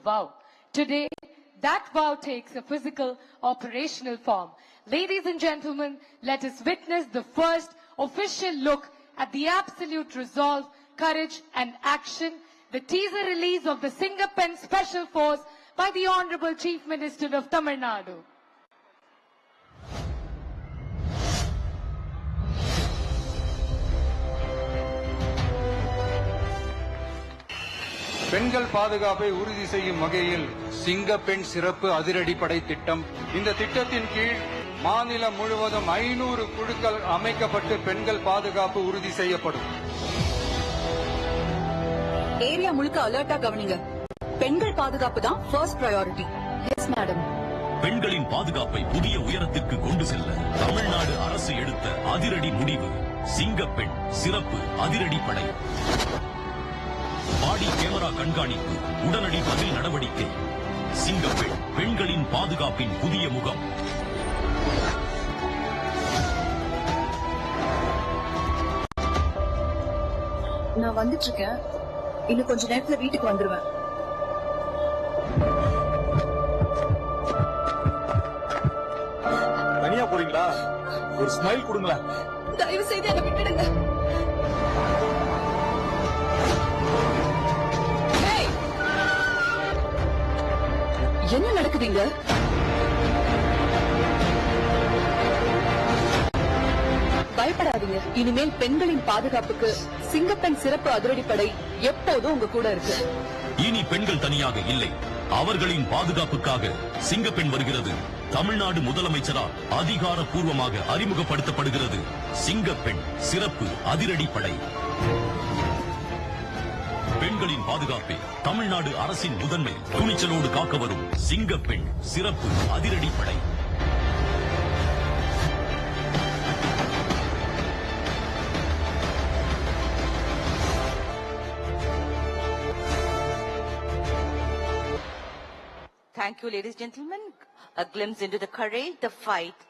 vow. Today, that vow takes a physical, operational form. Ladies and gentlemen, let us witness the first official look at the absolute resolve, courage and action, the teaser release of the Singapen Special Force by the Honorable Chief Minister of Tamil Nadu. பெண்கள் பாதுகாப்பை உறுதி செய்யும் வகையில் சிங்கப்பெண் சிறப்பு அதிரடிப்படை திட்டம். இந்த திட்டத்தின் கீழ் மாநிலம் முழுவதும் 500 குழுக்கள் அமைக்கப்பட்டு பெண்கள் பாதுகாப்பு உறுதி செய்யப்படும். ஏரியா முழுக்க அலர்ட்டா கவனிங்க. பெண்கள் பாதுகாப்பு தான் ஃபர்ஸ்ட் பிரையாரிட்டி. Yes madam. பெண்களின் பாதுகாப்பை புதிய உயரத்திற்கு கொண்டு செல்ல தமிழ்நாடு அரசு எடுத்த அதிரடி முடிவு சிங்கப்பெண் சிறப்பு அதிரடிப்படை. பாடி கேமரா கண்காணிப்பு, உடனடி பதில் நடவடிக்கை. சிங்கப்பெண் பெண்களின் பாதுகாப்பின் புதிய முகம். நான் வந்துட்டு இருக்கேன். இன்னும் கொஞ்ச நேரத்துல வீட்டுக்கு வந்துருவேன். தனியா போறீங்களா? ஒரு ஸ்மைல் கொடுங்களேன். தயவு செய்து என்ன விட்டுடுங்க. என்ன நடக்குதுங்க? பயப்படாதீங்க. இனிமேல் பெண்களின் பாதுகாப்புக்கு சிங்கப்பெண் சிறப்பு அதிரடிப்படை எப்போதும் உங்க கூட இருக்கு. இனி பெண்கள் தனியாக இல்லை, அவர்களின் பாதுகாப்புக்காக சிங்கப்பெண் வருகிறது. தமிழ்நாடு முதலமைச்சரால் அதிகாரப்பூர்வமாக அறிமுகப்படுத்தப்படுகிறது சிங்கப்பெண் சிறப்பு அதிரடிப்படை. பெண்களின் பாதுகாப்பே தமிழ்நாடு அரசின் முதன்மை. துணிச்சலோடு காக்க வரும் சிங்கப்பெண் சிறப்பு அதிரடிப்படை. Thank you, ladies and gentlemen. A glimpse into the courage, the fight,